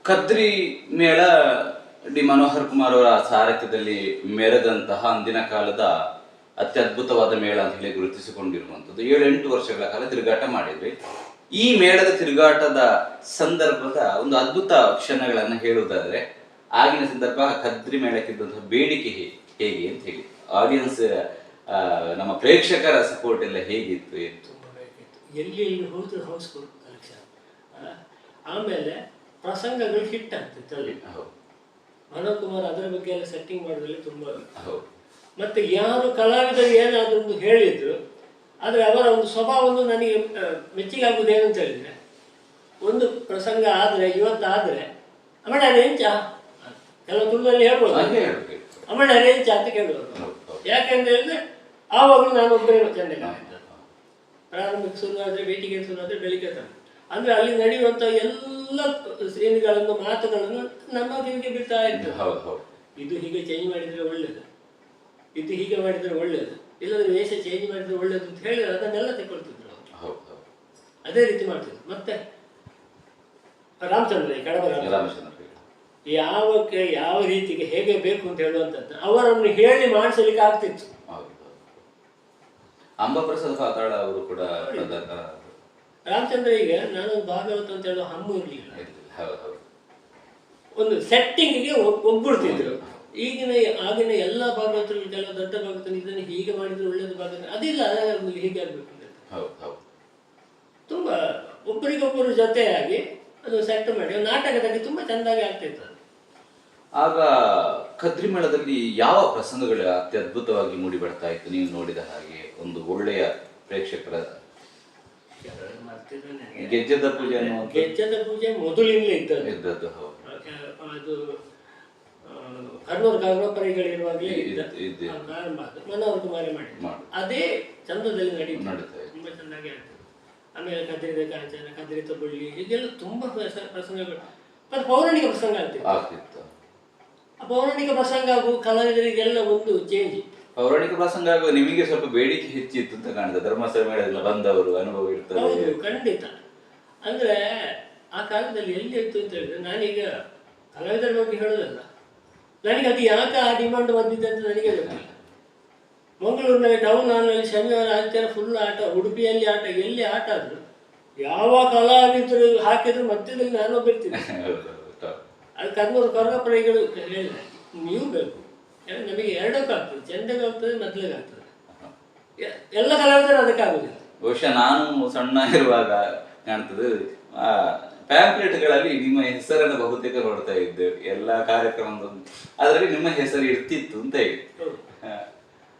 ಕದ್ರಿ ಮೇಳ ಡಿ ಮನೋಹರ್ ಕುಮಾರ್ ಅವರ ಸಾರಥ್ಯದಲ್ಲಿ ಮೆರೆದಂತಹ ಅಂದಿನ ಕಾಲದ ಅತ್ಯದ್ಭುತವಾದ ಮೇಳ ಅಂತ ಹೇಳಿ ಗುರುತಿಸಿಕೊಂಡಿರುವಂಥದ್ದು 7-8 ವರ್ಷಗಳ ಕಾಲ ತಿರುಗಾಟ ಮಾಡಿದ್ವಿ. ಈ ಮೇಳದ ತಿರುಗಾಟದ ಸಂದರ್ಭದ ಒಂದು ಅದ್ಭುತ ಕ್ಷಣಗಳನ್ನು ಹೇಳುವುದಾದ್ರೆ, ಆಗಿನ ಸಂದರ್ಭ ಕದ್ರಿ ಮೇಳಕ್ಕಿದ್ದಂತಹ ಬೇಡಿಕೆ ಹೇಗೆ ಅಂತ ಹೇಳಿ, ಆಡಿಯನ್ಸ್ ನಮ್ಮ ಪ್ರೇಕ್ಷಕರ ಸಪೋರ್ಟ್ ಎಲ್ಲ ಹೇಗಿತ್ತು ಎಂದು. ಎಲ್ಲಿ ಹೋದ್ರು ಹೌಸ್ಫುಲ್ ಕಲೆಕ್ಷನ್. ಆಮೇಲೆ ಪ್ರಸಂಗಗಳು ಹಿಟ್ ಆಗ್ತಿತ್ತು ಅಲ್ಲಿ. ಮನೋಹರ್ ಕುಮಾರ್ ಅದರ ಬಗ್ಗೆ ಎಲ್ಲ ಸೆಟ್ಟಿಂಗ್ ಮಾಡೋದ್ರಲ್ಲಿ ತುಂಬಾ. ಮತ್ತೆ ಯಾರು ಕಲಾವಿದರು ಏನಾದ್ರು ಒಂದು ಹೇಳಿದ್ರು, ಆದರೆ ಅವರ ಒಂದು ಸ್ವಭಾವವನ್ನು ನನಗೆ ಮೆಚ್ಚಿಗೆ ಆಗುವುದು ಏನಂತ ಹೇಳಿದ್ರೆ, ಒಂದು ಪ್ರಸಂಗ ಆದರೆ ಇವತ್ತಾದರೆ ಅಮ್ಮಣ್ಣ ರೇಂಚ ಕೆಲವು ತುಳುವಲ್ಲಿ ಹೇಳ್ಬೋದು, ಅಮ್ಮಣ್ಣ ರೇಂಚ ಅಂತ ಕೇಳುವರು. ಯಾಕೆಂದ್ರೆ ಹೇಳಿದ್ರೆ ಆವಾಗಲೂ ನಾನು ಒಬ್ಬರೇ ಚೆಂದ ಪ್ರಾರಂಭಿಕ ಶುರುವಾದರೆ ಬೇಟಿಗೆ ಶುರುವಾದರೆ ಬೆಳಿಗ್ಗೆ ತನಕ. ಅಂದ್ರೆ ಅಲ್ಲಿ ನಡೆಯುವಂತ ಎಲ್ಲ ಸೀನ್ಗಳನ್ನು ಮಾತುಗಳನ್ನು ನಮ್ಮ ಕಿವಿಗೆ ಬೀಳ್ತಾ ಇತ್ತು. ಇದು ಹೀಗೆ ಚೇಂಜ್ ಮಾಡಿದ್ರೆ ಒಳ್ಳೇದು, ಇದು ಹೀಗೆ ಮಾಡಿದ್ರೆ ಒಳ್ಳೇದು, ಇಲ್ಲದ್ರೆ ವೇಷ ಚೇಂಜ್ ಮಾಡಿದ್ರೆ ಒಳ್ಳೇದು ಅಂತ ಹೇಳಿ ಅದನ್ನೆಲ್ಲ ತಗೊಳ್ತಿದ್ರು. ಅದೇ ರೀತಿ ಮಾಡ್ತಿದ್ರು. ಮತ್ತೆ ರಾಮಚಂದ್ರ ಯಾವ ರೀತಿಗೆ ಹೇಗೆ ಬೇಕು ಅಂತ ಹೇಳುವಂಥದ್ದು ಅವರನ್ನು ಹೇಳಿ ಮಾಡಿಸಲಿಕ್ಕೆ ಆಗ್ತಿತ್ತು. ಅಂಬಪ್ರಸಾದ್ ಪಾತಾಳ ಅವರು ಕೂಡ ರಾಮಚಂದ್ರ ಈಗ ನಾನು ಭಾಗವತ ಅಂತ ಹೇಳೋ ಹಮ್ಮು ಇರಲಿಲ್ಲ, ಒಂದು ಸೆಟ್ಟಿಂಗಿಗೆ ಒಗ್ಬಿಡ್ತಿದ್ರು. ಆಗಿನ ಎಲ್ಲ ಭಾಗವತರಿಗೆಲ್ಲ ದೊಡ್ಡ ಭಾಗವತ ಇದನ್ನು ಹೀಗೆ ಮಾಡಿದ್ರೆ ಒಳ್ಳೇದು ಭಾಗವತ ಅದಿಲ್ಲ, ಹೀಗೆ ಆಗ್ಬೇಕು ಅಂತ ತುಂಬಾ ಒಬ್ಬರಿಗೊಬ್ಬರು ಜೊತೆಯಾಗಿ ಅದು ಸೆಟ್ ಮಾಡಿ ನಾಟಕದಲ್ಲಿ ತುಂಬಾ ಚೆಂದಾಗಿ ಆಗ್ತಿತ್ತು. ಆಗ ಕದ್ರಿ ಮೇಳದಲ್ಲಿ ಯಾವ ಪ್ರಸಂಗಗಳು ಅತ್ಯದ್ಭುತವಾಗಿ ಮೂಡಿ ಬರ್ತಾ ಇತ್ತು ನೀವು ನೋಡಿದ ಹಾಗೆ? ಒಂದು ಒಳ್ಳೆಯ ಪ್ರೇಕ್ಷಕರ ಗೆಜ್ಜೆದ ಪೂಜೆ ಮೊದಲಿಂದಲೇ ಇದ್ದದ್ದು. ಅದು ಕರ್ನೂರು ಕಾವ್ಯಪರಿಗಳಿರುವಾಗಲೇ ಪ್ರಾರಂಭ ಆದ ಮನೋಹರ್ ಕುಮಾರಿ ಮಾಡಿ ಅದೇ ಚಂದದಲ್ಲಿ ನಡೀತದೆ, ತುಂಬಾ ಚೆನ್ನಾಗಿ ಆಗ್ತದೆ. ಆಮೇಲೆ ಕದ್ರಿದ ಕಾಂಚನ, ಕದ್ರಿತ ಬಳ್ಳಿ, ಹೀಗೆಲ್ಲ ತುಂಬಾ ಪ್ರಸಂಗಗಳು. ಮತ್ತೆ ಪೌರಾಣಿಕ ಪ್ರಸಂಗ ಆಗ್ತಿತ್ತು. ಆ ಪೌರಾಣಿಕ ಪ್ರಸಂಗ ಹಾಗೂ ಕಲಾವಿದರಿಗೆಲ್ಲ ಒಂದು ಚೇಂಜ್. ಪೌರಾಣಿಕ ಪ್ರಸಂಗ ಆಗುವ ನಿಮಗೆ ಸ್ವಲ್ಪ ಬೇಡಿಕೆ ಹೆಚ್ಚಿತ್ತು ಅಂತ ಕಾಣ್ತದೆ. ಧರ್ಮಸ್ಥಳ ಮೇಳದಿಂದ ಬಂದವರು ಅನುಭವ ಇರ್ತದೆ. ಹೌದು, ಖಂಡಿತ. ಅಂದ್ರೆ ಆ ಕಾಲದಲ್ಲಿ ಎಲ್ಲಿ ಇತ್ತು ಅಂತ ಹೇಳಿದ್ರೆ, ನಾನೀಗ ಕಲಾವಿದರ ಬಗ್ಗೆ ಹೇಳೋದಲ್ಲ, ನನಗೆ ಅದು ಯಾಕೆ ಆ ಡಿಮಾಂಡ್ ಬಂದಿದೆ ಅಂತ ನನಗೆ ಗೊತ್ತಿಲ್ಲ. ಮಂಗಳೂರಿನಲ್ಲಿ ಟೌನ್ ಹಾಲ್ನಲ್ಲಿ ಶನಿವಾರ ಆದಿತ್ಯವಾರ ಫುಲ್ ಆಟ, ಉಡುಪಿಯಲ್ಲಿ ಆಟ, ಎಲ್ಲಿ ಆಟ ಆದ್ರು ಯಾವ ಕಲಾವಿದರು ಹಾಕಿದ್ರು ಮಧ್ಯದಲ್ಲಿ ನಾನೊಬ್ಬಿರ್ತೀನಿ. ಅದು ಕರ್ನೂರು ಕರ್ಗಪಡೆಗಳು ಹೇಳಿದ್ರೆ ನೀವು ಬೇಕು, ನಮಗೆ ಎರಡಕ್ಕೂ ಆಗ್ತದೆ, ಚೆಂದಗೂ ಆಗ್ತದೆ, ಮೊದಲಿಗೆ ಆಗ್ತದೆ. ಎಲ್ಲ ಕಲಾವಿದರು ಅದಕ್ಕಾಗುದಿಲ್ಲ. ಬಹುಶಃ ನಾನು ಸಣ್ಣ ಇರುವಾಗ ಕಾಣ್ತದೆ ಪ್ಯಾಂಪ್ಲೆಟ್ಗಳಲ್ಲಿ ನಿಮ್ಮ ಹೆಸರನ್ನು ಬಹುತೇಕ ನೋಡ್ತಾ ಇದ್ದೆ ಎಲ್ಲ ಕಾರ್ಯಕ್ರಮದ, ಅದರಲ್ಲಿ ನಿಮ್ಮ ಹೆಸರು ಇರ್ತಿತ್ತು ಅಂತ ಹೇಳಿ.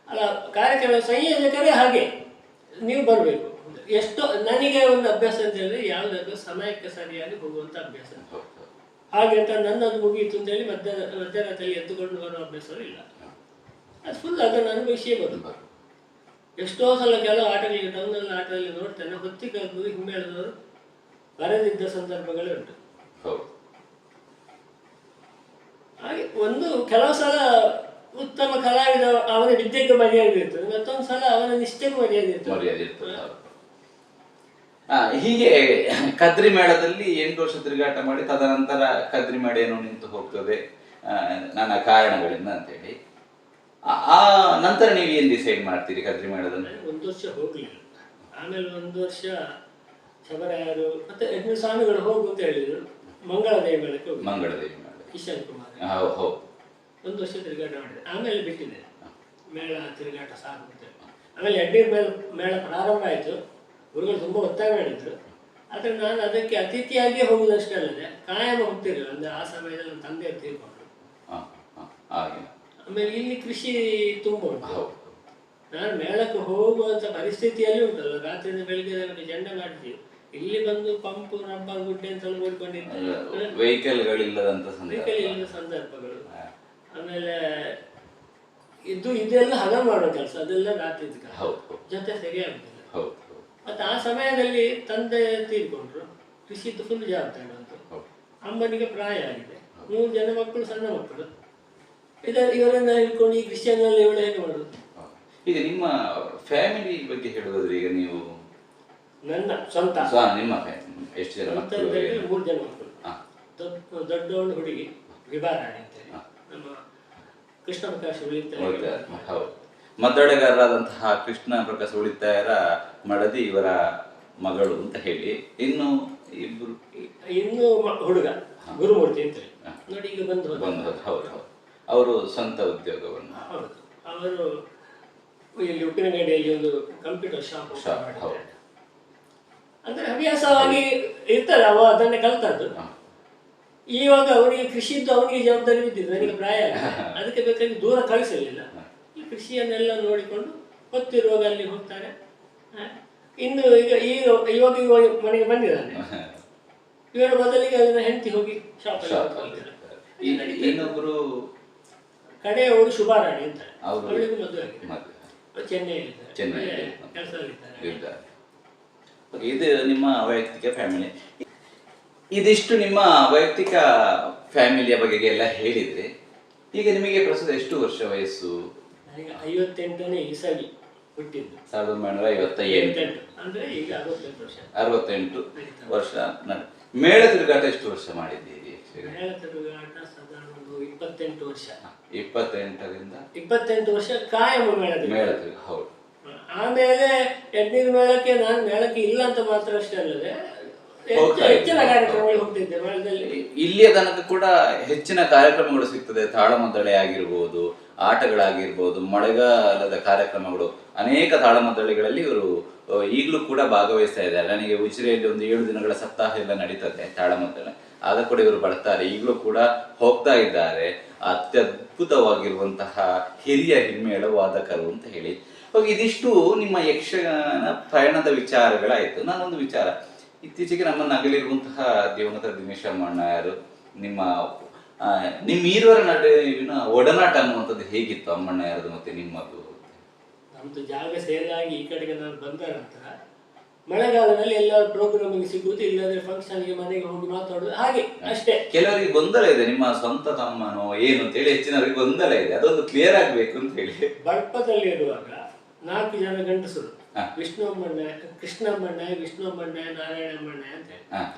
ಅಲ್ಲ, ಕಾರ್ಯಕ್ರಮ ಸಂಯೋಜಕರೇ ಹಾಗೆ, ನೀವು ಬರಬೇಕು. ಎಷ್ಟೋ ನನಗೆ ಒಂದು ಅಭ್ಯಾಸ ಅಂತ ಹೇಳಿದ್ರೆ ಯಾವುದಾದ್ರೂ ಸಮಯಕ್ಕೆ ಸರಿಯಾಗಿ ಹೋಗುವಂತ ಅಭ್ಯಾಸ. ಹಾಗೆ ಅಂತ ನನ್ನದು ಮುಗಿಯಿತು ಅಂತ ಹೇಳಿ ಮಧ್ಯರಾತ್ರಿಯಲ್ಲಿ ಎದ್ದುಕೊಂಡು ಬರುವ ಅಭ್ಯಾಸವೂ ಇಲ್ಲ. ಅದು ಫುಲ್ ಅದನ್ನು ಅನುಭವಿಸಿಯೇ ಬರೋದು. ಎಷ್ಟೋ ಸಲ ಕೆಲವು ಆಟಗಳಿಗೆ ಟೌನಲ್ಲಿ ಆಟದಲ್ಲಿ ನೋಡ್ತೇನೆ, ಹೊತ್ತಿಗೆದ್ದು ಹಿಮ್ಮೇಳದವರು ಬರೆದಿದ್ದ ಸಂದರ್ಭಗಳೇ ಉಂಟು. ಹಾಗೆ ಒಂದು ಕೆಲವು ಸಲ ಉತ್ತಮ ಕಲಾವಿದ ಅವನ ವಿದ್ಯೆಗೆ ಮರ್ಯಾದೆ ಇರ್ತದೆ, ಮತ್ತೊಂದು ಸಲ ಅವನ ನಿಷ್ಠೆಗೂ ಮರ್ಯಾದೆ ಇರ್ತದೆ. ಹೀಗೆ ಕದ್ರಿ ಮೇಳದಲ್ಲಿ 8 ವರ್ಷ ತಿರುಗಾಟ ಮಾಡಿ ತದನಂತರ ಕದ್ರಿ ಮೇಳ ಏನೋ ನಿಂತು ಹೋಗ್ತದೆ ನನ್ನ ಕಾರಣಗಳಿಂದ ಅಂತ ಹೇಳಿ. ಆ ನಂತರ ನೀವು ಏನ್ ಡಿಸೈಡ್ ಮಾಡ್ತೀರಿ ಕದ್ರಿ ಮೇಳದಲ್ಲಿ? 1 ವರ್ಷ ಹೋಗ್ಲಿಲ್ಲ. ಆಮೇಲೆ 1 ವರ್ಷ ಶಬರಾಯರು ಮತ್ತೆ ಯಜ್ಞ ಸ್ವಾಮಿಗಳು ಹೋಗು ಅಂತ ಹೇಳಿದ್ರು. ಮಂಗಳದೇವಿ ಮೇಳಕ್ಕೆ ಹೋಗಿ, ಮಂಗಳದೇವಿ ಮೇಳ ಕಿಶನ್ ಕುಮಾರ್ 1 ವರ್ಷ ತಿರುಗಾಟ ಮಾಡಿದೆ. ಆಮೇಲೆ ಬಿಟ್ಟಿದೆ, ಮೇಳ ತಿರುಗಾಟ ಸಾಕು ಅಂತ. ಆಮೇಲೆ ಎಡ್ಡೀರ್ ಮೇಳ ಪ್ರಾರಂಭ ಆಯಿತು. ಗುರುಗಳು ತುಂಬ ಒತ್ತಾಯ ಮಾಡಿದ್ರು, ಆದರೆ ನಾನು ಅದಕ್ಕೆ ಅತಿಥಿಯಾಗಿಯೇ ಹೋಗುವುದಷ್ಟೇ ಅಲ್ಲದೆ ಕಾಯಮ ಹೋಗ್ತಿರಲಿಲ್ಲ. ಅಂದರೆ ಆ ಸಮಯದಲ್ಲಿ ನನ್ನ ತಂದೆ ತೀರ್ಕೊಂಡ್ರು. ಆಮೇಲೆ ಇಲ್ಲಿ ಕೃಷಿ ತುಂಬ ಉಂಟು. ನಾನು ಮೇಳಕ್ಕೆ ಹೋಗುವಂಥ ಪರಿಸ್ಥಿತಿಯಲ್ಲಿ ಉಂಟಲ್ಲ, ರಾತ್ರಿಯಿಂದ ಬೆಳಿಗ್ಗೆ ಜಂಡ ಮಾಡ್ತೀವಿ, ಇಲ್ಲಿ ಬಂದು ಪಂಪು ರಬ್ಬರ್ ಗುಡ್ಡೆ ಅಂತ ಓಡ್ಕೊಂಡಿರ್ತಾರೆ, ವೆಹಿಕಲ್ಗಳಿಲ್ಲದ ಸಂದರ್ಭಗಳು. ಆಮೇಲೆ ಇದೆಲ್ಲ ಹಣ ಮಾಡೋ ಕೆಲಸ, ಅದೆಲ್ಲ ರಾತ್ರಿ ಜೊತೆ ಸರಿಯಾಗುದಿಲ್ಲ. ಮತ್ತೆ ಆ ಸಮಯದಲ್ಲಿ ತಂದೆ ತೀರ್ಕೊಂಡ್ರು, ಕೃಷಿದ್ದು ಫುಲ್ ಜವಾಬ್ದಾರಿ ಬಂತು. ಅಮ್ಮನಿಗೆ ಪ್ರಾಯ ಆಗಿದೆ, 3 ಜನ ಮಕ್ಕಳು, ಸಣ್ಣ ಮಕ್ಕಳು. ಇವರನ್ನ ಹಿಡ್ಕೊಂಡು ಈ ಕೃಷಿಯನ್ನೆಲ್ಲ ಇವಳು ಹೇಗೆ ಮಾಡೋದು? ಈಗ ನಿಮ್ಮ ಫ್ಯಾಮಿಲಿ ಬಗ್ಗೆ ಹೇಳೋದಾದ್ರೆ, ಈಗ ನೀವು ನನ್ನ ಸ್ವಂತ ನಿಮ್ಮ ಫ್ಯಾಮಿಲಿ ಎಷ್ಟು ಜನ ಮಕ್ಕಳು? 3 ಜನ ಮಕ್ಕಳು. ದೊಡ್ಡವಳು ಹುಡುಗಿ ವಿಭಾರಾಣಿ ಅಂತೇಳಿ ನಮ್ಮ ಕೃಷ್ಣ ಪ್ರಕಾಶ್ ಉಳಿತಾಯ. ಹೌದು, ಮದ್ದಳೆಗಾರರಾದಂತಹ ಕೃಷ್ಣ ಪ್ರಕಾಶ್ ಉಳಿತಾಯರ ಮಡದಿ ಇವರ ಮಗಳು ಅಂತ ಹೇಳಿ. ಇನ್ನು ಇಬ್ರು ಹುಡುಗ ಗುರುಮೂರ್ತಿ ಅಂತೇಳಿ ನೋಡಿ ಈಗ ಬಂದು ಹೌದು ಹೌದು. ಅವರು ಸ್ವಂತ ಉದ್ಯೋಗವನ್ನು. ಹೌದು, ಅವರು ಇಲ್ಲಿ ಉಪ್ಪಿನಗಡಿಯಲ್ಲಿ ಒಂದು ಕಂಪ್ಯೂಟರ್ ಶಾಪ್ ಹೌದು. ಅಂದ್ರೆ ಹವ್ಯಾಸವಾಗಿ ಇರ್ತಾರೆ, ಅವ ಅದನ್ನೇ ಕಲ್ತದ್ದು. ಇವಾಗ ಅವನಿಗೆ ಕೃಷಿದ್ದು ಅವನಿಗೆ ಜವಾಬ್ದಾರಿ ಬಿದ್ದಿದ್ದು, ನನಗೆ ಪ್ರಾಯ ಅದಕ್ಕೆ ಬೇಕಾಗಿ ದೂರ ಕಳಿಸಲಿಲ್ಲ. ಈ ಕೃಷಿಯನ್ನೆಲ್ಲ ನೋಡಿಕೊಂಡು ಗೊತ್ತಿರುವಾಗ ಅಲ್ಲಿ ಹೋಗ್ತಾರೆ. ಇನ್ನು ಇವಾಗ ಮನೆಗೆ ಬಂದಿದ್ದಾನೆ. ಇವರ ಬದಲಿಗೆ ಅದನ್ನ ಹೆಂಡತಿ ಹೋಗಿ ಶಾಪ್ ಇನ್ನೊಬ್ರು ಕಡೆಯವರು ಶುಭಾರಾಣಿ ಅಂತ, ಅವಳಿಗೂ ಮದುವೆ ಆಗಿದೆ, ಚೆನ್ನೈಯಲ್ಲಿ ಕೆಲಸದಲ್ಲಿದ್ದಾರೆ. ಇದು ನಿಮ್ಮ ವೈಯಕ್ತಿಕ ಫ್ಯಾಮಿಲಿ. ಇದಿಷ್ಟು ನಿಮ್ಮ ವೈಯಕ್ತಿಕ ಫ್ಯಾಮಿಲಿಯ ಬಗೆಗೆ ಎಲ್ಲ ಹೇಳಿದ್ರೆ, ಈಗ ನಿಮಗೆ ಪ್ರಸ್ತುತ ಎಷ್ಟು ವರ್ಷ ವಯಸ್ಸು? ನನಗೆ 58ನೇ ಇಸವಿ ಹುಟ್ಟಿದ್ದು, 1958. ಅಂದ್ರೆ ಈಗ 68 ವರ್ಷ. ಮೇಳ ತಿರುಗಾಟ ಎಷ್ಟು ವರ್ಷ ಮಾಡಿದ್ದೀರಿ? ಮೇಳ ತಿರುಗಾಟ ಸಾಧಾರಣ 28 ವರ್ಷ. 28 ವರ್ಷ ಕಾಯಂ ಮೇಳ. ಹೌದು. ಆಮೇಲೆ ಯಜ್ಞದ ಮೇಳಕ್ಕೆ ನಾನು ಮೇಳಕ್ಕೆ ಇಲ್ಲ ಅಂತ ಮಾತ್ರ ಅಷ್ಟೇ ಅಲ್ಲದೆ ಹೆಚ್ಚಿನ ಕಾರ್ಯಕ್ರಮಗಳು ಹೋಗ್ತಿದ್ದೆ ಮೇಳದಲ್ಲಿ. ಇಲ್ಲಿಯ ತನಕ ಕೂಡ ಹೆಚ್ಚಿನ ಕಾರ್ಯಕ್ರಮಗಳು ಸಿಗ್ತದೆ. ತಾಳಮದ್ದಳೆ ಆಗಿರ್ಬೋದು, ಆಟಗಳಾಗಿರ್ಬೋದು, ಮಳೆಗಾಲದ ಕಾರ್ಯಕ್ರಮಗಳು, ಅನೇಕ ತಾಳಮದ್ದಳೆಗಳಲ್ಲಿ ಇವರು ಈಗಲೂ ಕೂಡ ಭಾಗವಹಿಸ್ತಾ ಇದ್ದಾರೆ. ನನಗೆ ಉಜಿರೆಯಲ್ಲಿ ಒಂದು 7 ದಿನಗಳ ಸಪ್ತಾಹ ಎಲ್ಲ ನಡೀತದೆ ತಾಳಮದ್ದಳೆ, ಆಗ ಕೂಡ ಇವರು ಬರ್ತಾರೆ, ಈಗಲೂ ಕೂಡ ಹೋಗ್ತಾ ಇದ್ದಾರೆ. ಅತ್ಯದ್ಭುತವಾಗಿರುವಂತಹ ಹಿರಿಯ ಹಿಮ್ಮೇಳ ವಾದಕರು ಅಂತ ಹೇಳಿ. ಇದಿಷ್ಟು ನಿಮ್ಮ ಯಕ್ಷಗಾನ ಪಯಣದ ವಿಚಾರಗಳಾಯಿತು. ನಾನೊಂದು ವಿಚಾರ, ಇತ್ತೀಚೆಗೆ ನಮ್ಮನ್ನು ಅಗಲಿರುವಂತಹ ದಿವಂಗತ ದಿನೇಶ್ ಅಮ್ಮಣ್ಣಯ್ಯರು, ನಿಮ್ಮ ಈರುವರ ನಡುವಿನ ಒಡನಾಟ ಅನ್ನುವಂಥದ್ದು ಹೇಗಿತ್ತು ಅಮ್ಮಣ್ಣಯ್ಯರದು ಮತ್ತೆ ನಿಮ್ಮದು? ನಮ್ದು ಜಾಗ ಸೇಲಾಗಿ ಈ ಕಡೆಗೆ ನಾನು ಬಂದ ನಂತರ ಮಳೆಗಾಲದಲ್ಲಿ ಎಲ್ಲ ಪ್ರೋಗ್ರಾಮಿಗೆ ಸಿಗುವುದು, ಇಲ್ಲದ್ರೆ ಫಂಕ್ಷನ್ಗೆ ಮನೆಗೆ ಹೋಗಿ ಮಾತಾಡೋದು, ಹಾಗೆ ಅಷ್ಟೇ. ಕೆಲವರಿಗೆ ಗೊಂದಲ ಇದೆ, ನಿಮ್ಮ ಸ್ವಂತ ತಮ್ಮನೋ ಏನು ಅಂತ ಹೇಳಿ ಹೆಚ್ಚಿನವರಿಗೆ ಗೊಂದಲ ಇದೆ, ಅದೊಂದು ಕ್ಲಿಯರ್ ಆಗ್ಬೇಕು ಅಂತ ಹೇಳಿ. ಬಳ್ಪದಲ್ಲಿ ಇರುವಾಗ 4 ಜನ ಗಂಡಸರು, ವಿಷ್ಣುವಮ್ಮಣ್ಣ, ಕೃಷ್ಣಮ್ಮಣ್ಣ, ವಿಷ್ಣುವಮ್ಮಣ್ಣ, ನಾರಾಯಣಮ್ಮಣ್ಣ ಅಂತ ಹೇಳಿ.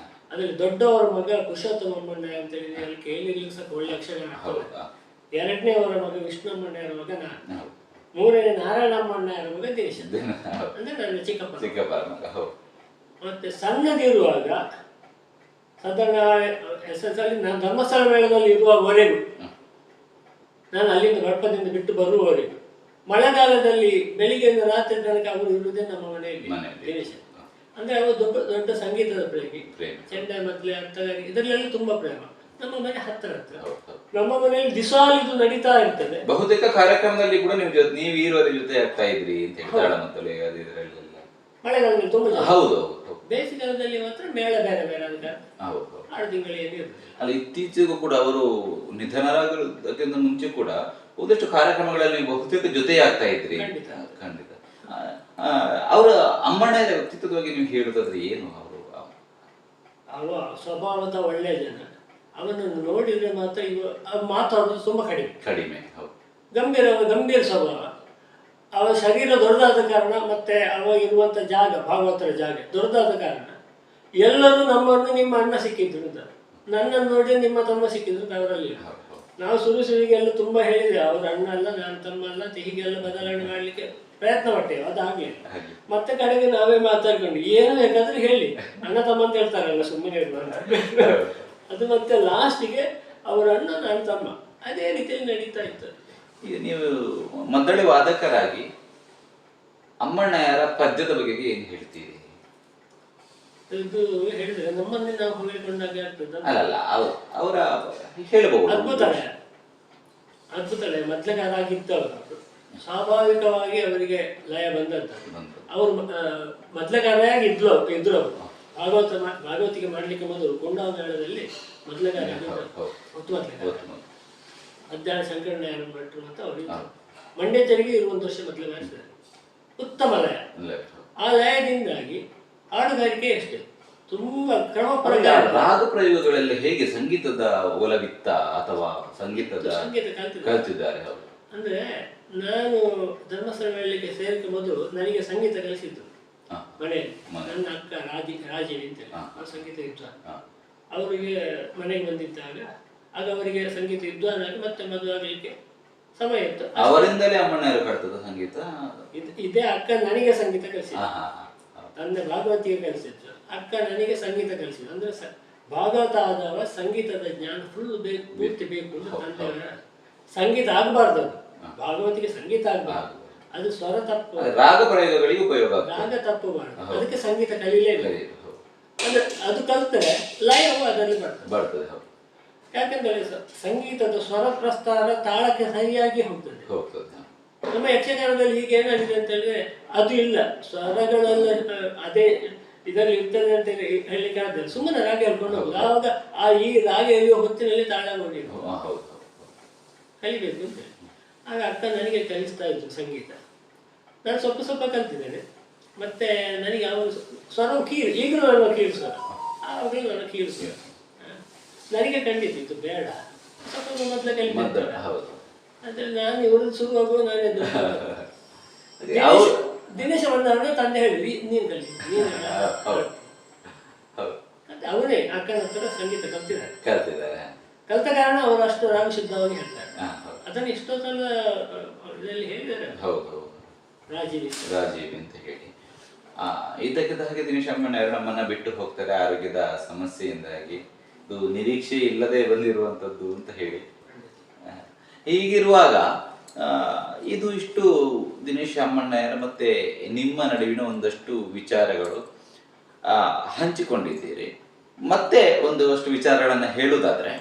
ಅದ್ರಲ್ಲಿ ದೊಡ್ಡವರ ಮಗ ಪುರುಷೋತ್ತಮಮ್ಮಣ್ಣ ಅಂತ ಹೇಳಿ ಅಲ್ಲಿ ಕೇಳಿರ್ಲಿಕ್ಕೆ ಸ್ವಲ್ಪ ಒಳ್ಳೆ ಅಕ್ಷರ ಆಗ್ತದೆ. 2ನೇವರ ಮಗ ವಿಷ್ಣುವಮ್ಮಣ್ಣರ ಮಗ ನಾನು, 3ನೇ ನಾರಾಯಣಮ್ಮಣ್ಣರ ಮಗ ದೇಶ ಅಂದ್ರೆ ನನ್ನ ಚಿಕ್ಕಪ್ಪ ಮಗ. ಮತ್ತೆ ಸಣ್ಣದಿರುವಾಗ ಸಾಧಾರಣ SSLC ನಾನು ಧರ್ಮಸ್ಥಳ ಮೇಳದಲ್ಲಿ ಇರುವವರೆಗೂ, ನಾನು ಅಲ್ಲಿಂದ ಬಳ್ಪದಿಂದ ಬಿಟ್ಟು ಬರುವವರೆಗೂ, ಮಳೆಗಾಲದಲ್ಲಿ ಬೆಳಿಗ್ಗೆಯಿಂದ ರಾತ್ರಿ ತನಕ ಅವರು ಇರುವುದೇ ನಮ್ಮ ಮನೆಯಲ್ಲಿ ದಿನೇಶ. ಅಂದ್ರೆ ಅವರು ದೊಡ್ಡ ದೊಡ್ಡ ಸಂಗೀತದ ಪ್ರೇಮಿ, ಚೆಂಡೆ ಮದ್ಲೆ ಅರ್ಥಗಾರಿ, ಇದರಲ್ಲೆಲ್ಲ ತುಂಬಾ ಪ್ರೇಮ. ನಮ್ಮ ಮನೆ ಹತ್ತಿರ ನಮ್ಮ ಮನೆಯಲ್ಲಿ ದಿಸಾಲಿದು ನಡೀತಾ ಇರ್ತದೆ. ಬಹುತೇಕ ಕಾರ್ಯಕ್ರಮದಲ್ಲಿ ಕೂಡ ನೀವು ಈರುವರ ಜೊತೆ ಆಗ್ತಾ ಇದ್ರಿ ಅಂತ ಹೇಳಿ ಮಳೆಗಾಲದಲ್ಲಿ ತುಂಬಾ. ಹೌದು. ಬೇಸಿಗೆಗಾಲದಲ್ಲಿ ಮಾತ್ರ ಮೇಳ ಬೇರೆ ಬೇರೆ ಅದಕ್ಕೆ 6 ತಿಂಗಳು ಏನಿರ್ತದೆ. ಅಲ್ಲಿ ಇತ್ತೀಚೆಗೂ ಕೂಡ ಅವರು ನಿಧನರಾಗೋದಕ್ಕಿಂತ ಮುಂಚೆ ಕೂಡ ಒಂದಷ್ಟು ಕಾರ್ಯಕ್ರಮಗಳಲ್ಲಿ ಬಹುತೇಕ ಜೊತೆ ಆಗ್ತಾ ಇದ್ರಿ. ಖಂಡಿತ. ಅವರ ಅಮ್ಮಣ್ಣರ ವ್ಯಕ್ತಿತ್ವದ ಬಗ್ಗೆ ನೀವು ಹೇಳುದಾದ್ರೆ ಏನು? ಅವ ಸ್ವಭಾವದ ಒಳ್ಳೆಯ ಜನ. ಅವನನ್ನು ನೋಡಿದ್ರೆ ಮಾತ್ರ ಮಾತಾಡೋದು ತುಂಬಾ ಕಡಿಮೆ. ಗಂಭೀರ ಸ್ವಭಾವ. ಅವ ಶರೀರ ದೊಡ್ಡದಾದ ಕಾರಣ, ಮತ್ತೆ ಅವ ಇರುವಂತ ಜಾಗ, ಭಾಗವತರ ಜಾಗ ದೊಡ್ಡದಾದ ಕಾರಣ ಎಲ್ಲರೂ ನಮ್ಮನ್ನು ನಿಮ್ಮ ಅಣ್ಣ ಸಿಕ್ಕಿದ್ರು ಅಂತ, ನನ್ನನ್ನು ನೋಡಿ ನಿಮ್ಮ ತಮ್ಮ ಸಿಕ್ಕಿದ್ರು ಅಂತ ಅವರಲ್ಲಿ. ನಾವು ಸುರುವಿಗೆಲ್ಲ ತುಂಬಾ ಹೇಳಿದ್ರೆ ಅವ್ರ ಅಣ್ಣ ಅಲ್ಲ, ನಾನು ತಮ್ಮ ಅಲ್ಲ ಅಂತ ಹೀಗೆಲ್ಲ ಬದಲಾವಣೆ ಮಾಡ್ಲಿಕ್ಕೆ ಪ್ರಯತ್ನ ಪಟ್ಟೆವು, ಅದಾಗ್ಲಿಲ್ಲ. ಮತ್ತೆ ಕಡೆಗೆ ನಾವೇ ಮಾತಾಡ್ಕೊಂಡು ಏನು ಬೇಕಾದ್ರೆ ಹೇಳಿ, ಅಣ್ಣ ತಮ್ಮ ಅಂತ ಹೇಳ್ತಾರಲ್ಲ, ಸುಮ್ಮನೆ ಅದು. ಮತ್ತೆ ಲಾಸ್ಟಿಗೆ ಅವರ ಅಣ್ಣ, ನಾನು ತಮ್ಮ, ಅದೇ ರೀತಿಯಲ್ಲಿ ನಡೀತಾ ಇತ್ತು. ಈಗ ನೀವು ಮದ್ದಳೆ ವಾದಕರಾಗಿ ಅಮ್ಮಣ್ಣಯ್ಯರ ಪದ್ಯದ ಬಗೆಗೆ ಏನು ಹೇಳ್ತೀರಿ? ಇದು ಹೇಳಿದ್ರೆ ನಮ್ಮನ್ನೇ ನಾವು ಹೊಗಳಿಕೊಂಡಾಗ ಆಗ್ತದೆ. ಅಲ್ಲ, ಅವರ ಹೇಳಬಹುದು. ಅದ್ಭುತ ಮದ್ಲೆಗಾರ ಆಗಿದ್ದವರು, ಸ್ವಾಭಾವಿಕವಾಗಿ ಅವರಿಗೆ ಲಯ ಬಂದದ್ದು. ಅವರು ಮೊದಲಗಾರಿಯಾಗಿ ಇದ್ರು ಅವರು ಭಾಗವತಿಗೆ ಮಾಡ್ಲಿಕ್ಕೆ ಮೊದಲು ಕೊಂಡಾವ ಮೇಳದಲ್ಲಿ ಮೊದಲಗಾರ ಅಧ್ಯಾಯ ಶಂಕರನಾರಾಯಣ ಭಟ್ರು ಅಂತ ಅವರು ಮಂಡ್ಯಚರಿಗೆ 1 ವರ್ಷ ಮೊದಲಗಾರಿಸಿದ್ದಾರೆ. ಉತ್ತಮ ಲಯ. ಆ ಲಯದಿಂದಾಗಿ ಹಾಡುಗಾರಿಕೆ ಅಷ್ಟೇ ತುಂಬಾ ಕ್ರಮ ಪ್ರಕಾರ. ರಾಗ ಪ್ರಯೋಗಗಳೆಲ್ಲ ಹೇಗೆ ಸಂಗೀತದ ಒಲವಿತ್ತ ಅಥವಾ ಸಂಗೀತ ಕಲಿತಿದ್ದಾರೆ? ಅಂದ್ರೆ ನಾನು ಧರ್ಮಸ್ಥಳ ಮೇಳಕ್ಕೆ ಸೇರಿಕೆ ಮೊದಲು ನನಗೆ ಸಂಗೀತ ಕಲಿಸಿದ್ದು ಮನೆಯಲ್ಲಿ. ನನ್ನ ಅಕ್ಕ ರಾಜಿ ಅಂತೇಳಿ ಅವ್ರು ಸಂಗೀತ ಇದ್ದ. ಅವರಿಗೆ ಮನೆಗೆ ಬಂದಿದ್ದಾಗ ಆಗ ಅವರಿಗೆ ಸಂಗೀತ ವಿದ್ವಾನಾಗಿ ಮತ್ತೆ ಮದುವೆ ಆಗಲಿಕ್ಕೆ ಸಮಯ ಇತ್ತು. ಅವರಿಂದಲೇ ಅಮ್ಮಣ್ಣರು ಕಲ್ತದ ಸಂಗೀತ? ಇದೇ ಅಕ್ಕ ನನಗೆ ಸಂಗೀತ ಕಲಿಸಿದ್ರು, ಹಾ ಹಾ ಹಾ. ತಂದೆ ಭಾಗವತಿಗೆ ಕಲಿಸಿದ್ರು, ಅಕ್ಕ ನನಗೆ ಸಂಗೀತ ಕಲಿಸಿದ್ರು. ಅಂದ್ರೆ ಭಾಗವತ ಆದವ ಸಂಗೀತದ ಜ್ಞಾನ ಫುಲ್ ಬೇಕು, ಪೂರ್ತಿ ಬೇಕು ಅಂತ ತಂದೆ. ಸಂಗೀತ ಆಗಬಾರ್ದು, ಭಾಗವತಿಗೆ ಸಂಗೀತ ಆಗಬಾರ್ದು, ಅದು ಸ್ವರ ತಪ್ಪು, ರಾಗ ಪ್ರಯೋಗಗಳಿಗೆ ಉಪಯೋಗ, ರಾಗ ತಪ್ಪಬಾರ್ದು, ಅದಕ್ಕೆ ಸಂಗೀತ ಕಲೀಲೇಬೇಕು. ಅಂದ್ರೆ ಅದು ಕಲ್ತರೆ ಲಯವು ಅದರಲ್ಲಿ ಬರ್ತದೆ. ಯಾಕಂದ್ರೆ ಸಂಗೀತದ ಸ್ವರ ಪ್ರಸ್ತಾರ ತಾಳಕ್ಕೆ ಸರಿಯಾಗಿ ಹೋಗ್ತದೆ. ನಮ್ಮ ಯಕ್ಷಗಾನದಲ್ಲಿ ಈಗ ಏನಾಗಿದೆ ಅಂತ ಹೇಳಿದ್ರೆ ಅದು ಇಲ್ಲ, ಸ್ವರಗಳೆಲ್ಲ ಅದೇ ಇದರಲ್ಲಿ ಇರ್ತದೆ ಅಂತ ಹೇಳಲಿಕ್ಕೆ ಆದ್ರೆ ಸುಮ್ಮನೆ ರಾಗ ಹೇಳ್ಕೊಂಡು ಹೋಗುದು. ಆವಾಗ ಈ ರಾಗ ಎಲ್ಲಿಯೋ ಹೊತ್ತಿನಲ್ಲಿ ತಾಳ ನೋಡಿ ಕಲಿಬೇಕು ಅಂತ ಹೇಳಿ. ಆಗ ಅಕ್ಕ ನನಗೆ ಕಲಿಸ್ತಾ ಇದ್ರು ಸಂಗೀತ. ನಾನು ಸ್ವಲ್ಪ ಸ್ವಲ್ಪ ಕಲ್ತಿದ್ದೇನೆ. ಮತ್ತೆ ನನಗೆ ಅವರು ಸ್ವರವು ಈಗಲೂ ನನ್ನ ಕೀಳು ಸ್ವರ, ಆವಾಗಲೂ ನನ್ನ ಕೀಳು ಸ್ವರ. ನನಗೆ ಖಂಡಿತಿತ್ತು ಬೇಡ, ಸ್ವಲ್ಪ ಮೊದಲೇ ಕಲಿಬೇಕು ಅಂದ್ರೆ ನಾನು ಇವ್ರದ್ದು ಶುರುವಾಗುವ ನಾನೇ ದಿನೇಶ ಬಂದವನ್ನ ತಂದೆ ಹೇಳಿದ್ವಿ ನೀನು ಕಲಿ, ಮತ್ತೆ ಅವನೇ ಅಕ್ಕನ ಹತ್ರ ಸಂಗೀತ ಕಲ್ತಿದ್ದಾರೆ. ಕಲ್ತ ಕಾರಣ ಅವರು ಅಷ್ಟು ರಾಗ ಶುದ್ಧವಾಗಿ ಹೇಳ್ತಾರೆ. ಅದನ್ನು ಇಷ್ಟೊತ್ತಲ್ಲ ಇದರಲ್ಲಿ ಹೇಳಿದ್ದಾರೆ, ರಾಜೀವಿ ಅಂತ ಹೇಳಿ. ಇದಕ್ಕಿದ್ದ ಹಾಗೆ ದಿನೇಶ ಅಮ್ಮಣ್ಣರು ನಮ್ಮನ್ನ ಬಿಟ್ಟು ಹೋಗ್ತಾರೆ ಆರೋಗ್ಯದ ಸಮಸ್ಯೆಯಿಂದಾಗಿ. ಇದು ನಿರೀಕ್ಷೆ ಇಲ್ಲದೆ ಬಂದಿರುವಂಥದ್ದು ಅಂತ ಹೇಳಿ. ಹೀಗಿರುವಾಗ ಇದು ಇಷ್ಟು ದಿನೇಶ ಅಮ್ಮಣ್ಣಯ್ಯರ ಮತ್ತೆ ನಿಮ್ಮ ನಡುವಿನ ಒಂದಷ್ಟು ವಿಚಾರಗಳು ಹಂಚಿಕೊಂಡಿದ್ದೀರಿ. ಮತ್ತೆ ಒಂದಷ್ಟು ವಿಚಾರಗಳನ್ನು ಹೇಳುವುದಾದ್ರೆ